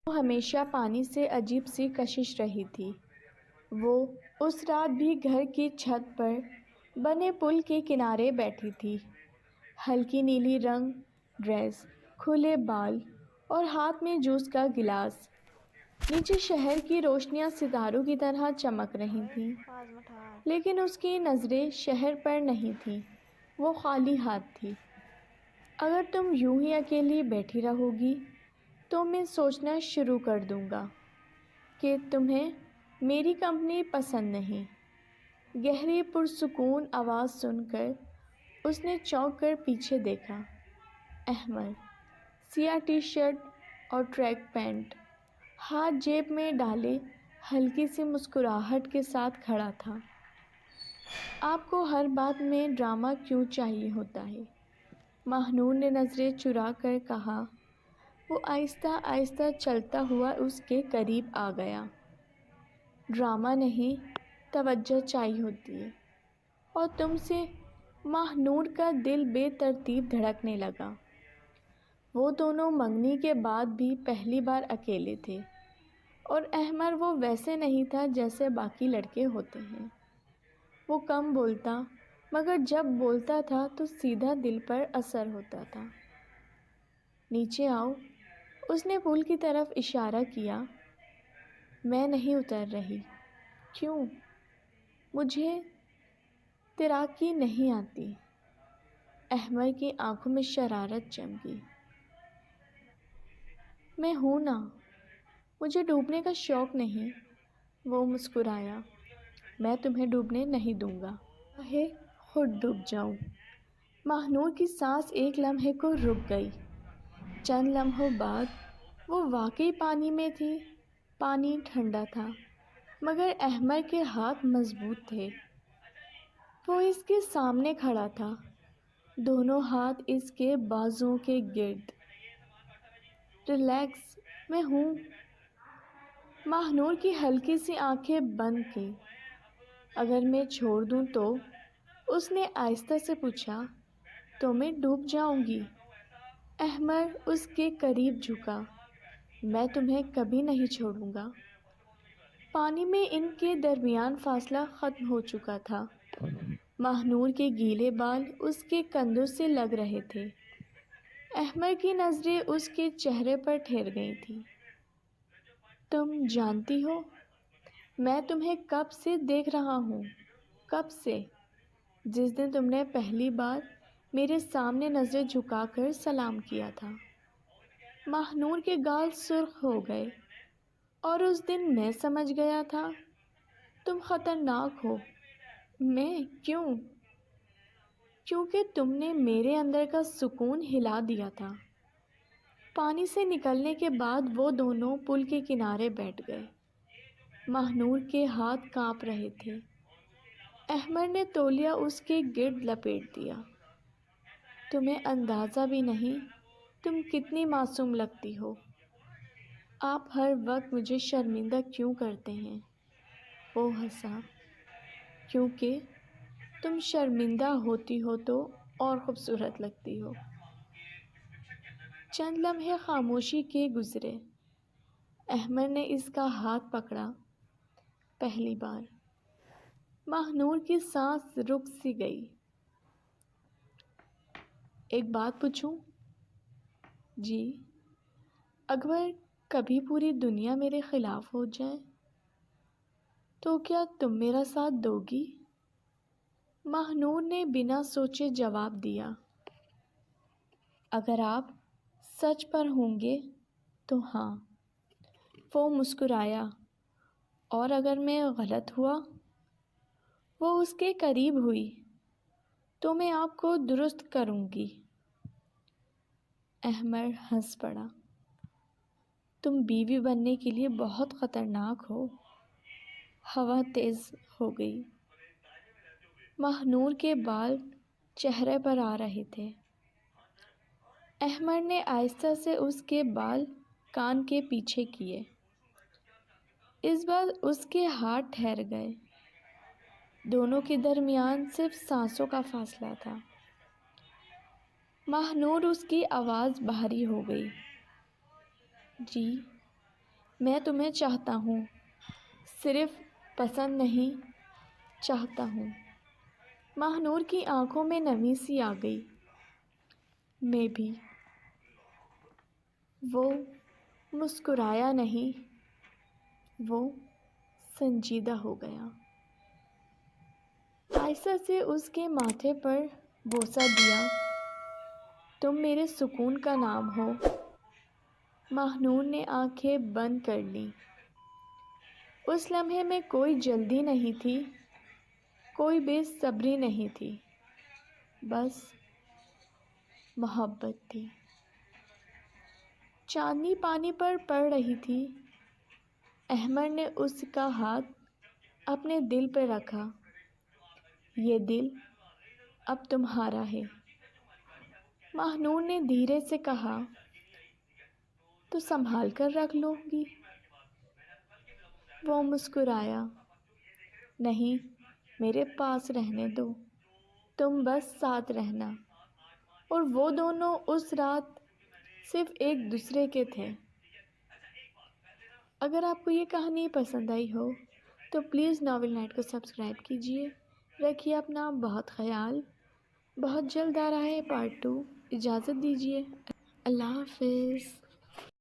وہ ہمیشہ پانی سے عجیب سی کشش رہی تھی۔ وہ اس رات بھی گھر کی چھت پر بنے پل کے کنارے بیٹھی تھی، ہلکی نیلی رنگ ڈریس، کھلے بال اور ہاتھ میں جوس کا گلاس۔ نیچے شہر کی روشنیاں ستاروں کی طرح چمک رہی تھیں، لیکن اس کی نظریں شہر پر نہیں تھیں، وہ خالی ہاتھ تھی۔ اگر تم یوں ہی اکیلی بیٹھی رہو گی تو میں سوچنا شروع کر دوں گا کہ تمہیں میری کمپنی پسند نہیں۔ گہری پرسکون آواز سن کر اس نے چونک کر پیچھے دیکھا۔ احمر سیاہ ٹی شرٹ اور ٹریک پینٹ، ہاتھ جیب میں ڈالے، ہلکی سی مسکراہٹ کے ساتھ کھڑا تھا۔ آپ کو ہر بات میں ڈرامہ کیوں چاہیے ہوتا ہے؟ ماہنور نے نظریں چرا کر کہا۔ وہ آہستہ آہستہ چلتا ہوا اس کے قریب آ گیا۔ ڈرامہ نہیں، توجہ چاہیے ہوتی ہے، اور تم سے؟ ماہنور کا دل بے ترتیب دھڑکنے لگا۔ وہ دونوں منگنی کے بعد بھی پہلی بار اکیلے تھے، اور احمر وہ ویسے نہیں تھا جیسے باقی لڑکے ہوتے ہیں۔ وہ کم بولتا، مگر جب بولتا تھا تو سیدھا دل پر اثر ہوتا تھا۔ نیچے آؤ، اس نے پل کی طرف اشارہ کیا۔ میں نہیں اتر رہی۔ کیوں؟ مجھے تیراکی نہیں آتی۔ احمر کی آنکھوں میں شرارت چمکی۔ میں ہوں نا، مجھے ڈوبنے کا شوق نہیں۔ وہ مسکرایا۔ میں تمہیں ڈوبنے نہیں دوں گا، چاہے خود ڈوب جاؤں۔ ماہنور کی سانس ایک لمحے کو رک گئی۔ چند لمحوں بعد وہ واقعی پانی میں تھی۔ پانی ٹھنڈا تھا، مگر احمر کے ہاتھ مضبوط تھے۔ وہ اس کے سامنے کھڑا تھا، دونوں ہاتھ اس کے بازوؤں کے گرد۔ ریلیکس، میں ہوں۔ ماہنور کی ہلکی سی آنکھیں بند کی۔ اگر میں چھوڑ دوں تو؟ اس نے آہستہ سے پوچھا۔ تو میں ڈوب جاؤں گی۔ احمر اس کے قریب جھکا۔ میں تمہیں کبھی نہیں چھوڑوں گا۔ پانی میں ان کے درمیان فاصلہ ختم ہو چکا تھا۔ ماہنور کے گیلے بال اس کے کندھوں سے لگ رہے تھے۔ احمر کی نظریں اس کے چہرے پر ٹھہر گئی تھیں۔ تم جانتی ہو، میں تمہیں کب سے دیکھ رہا ہوں؟ کب سے؟ جس دن تم نے پہلی بار میرے سامنے نظریں جھکا کر سلام کیا تھا۔ ماہنور کے گال سرخ ہو گئے۔ اور اس دن میں سمجھ گیا تھا تم خطرناک ہو۔ میں؟ کیوں؟ کیونکہ تم نے میرے اندر کا سکون ہلا دیا تھا۔ پانی سے نکلنے کے بعد وہ دونوں پل کے کنارے بیٹھ گئے۔ ماہنور کے ہاتھ کانپ رہے تھے۔ احمر نے تولیہ اس کے گرد لپیٹ دیا۔ تمہیں اندازہ بھی نہیں تم کتنی معصوم لگتی ہو۔ آپ ہر وقت مجھے شرمندہ کیوں کرتے ہیں؟ وہ ہنسا۔ کیونکہ تم شرمندہ ہوتی ہو تو اور خوبصورت لگتی ہو۔ چند لمحے خاموشی کے گزرے۔ احمر نے اس کا ہاتھ پکڑا۔ پہلی بار ماہنور کی سانس رک سی گئی۔ ایک بات پوچھوں؟ جی۔ اگر کبھی پوری دنیا میرے خلاف ہو جائے تو کیا تم میرا ساتھ دو گی؟ ماہنور نے بنا سوچے جواب دیا۔ اگر آپ سچ پر ہوں گے تو ہاں۔ وہ مسکرایا۔ اور اگر میں غلط ہوا؟ وہ اس کے قریب ہوئی۔ تو میں آپ کو درست کروں گی۔ احمر ہنس پڑا۔ تم بیوی بننے کے لیے بہت خطرناک ہو۔ ہوا تیز ہو گئی۔ ماہنور کے بال چہرے پر آ رہے تھے۔ احمر نے آہستہ سے اس کے بال کان کے پیچھے کیے۔ اس بار اس کے ہاتھ ٹھہر گئے۔ دونوں کے درمیان صرف سانسوں کا فاصلہ تھا۔ ماہنور، اس کی آواز بھاری ہو گئی۔ جی، میں تمہیں چاہتا ہوں، صرف پسند نہیں، چاہتا ہوں۔ ماہ نور کی آنکھوں میں نمی سی آ گئی۔ میں بھی۔ وہ مسکرایا نہیں، وہ سنجیدہ ہو گیا۔ عائشہ سے اس کے ماتھے پر بوسہ دیا۔ تم میرے سکون کا نام ہو۔ ماہ نور نے آنکھیں بند کر لیں۔ اس لمحے میں کوئی جلدی نہیں تھی، کوئی بے صبری نہیں تھی، بس محبت تھی۔ چاندنی پانی پر پڑ رہی تھی۔ احمد نے اس کا ہاتھ اپنے دل پہ رکھا۔ یہ دل اب تمہارا ہے۔ ماہ نور نے دھیرے سے کہا، تو سنبھال کر رکھ لو گی؟ وہ مسکرایا۔ نہیں، میرے پاس رہنے دو، تم بس ساتھ رہنا۔ اور وہ دونوں اس رات صرف ایک دوسرے کے تھے۔ اگر آپ کو یہ کہانی پسند آئی ہو تو پلیز ناول نائٹ کو سبسکرائب کیجیے۔ رکھیے اپنا بہت خیال۔ بہت جلد آ رہا ہے پارٹ 2۔ اجازت دیجیے۔ اللہ حافظ۔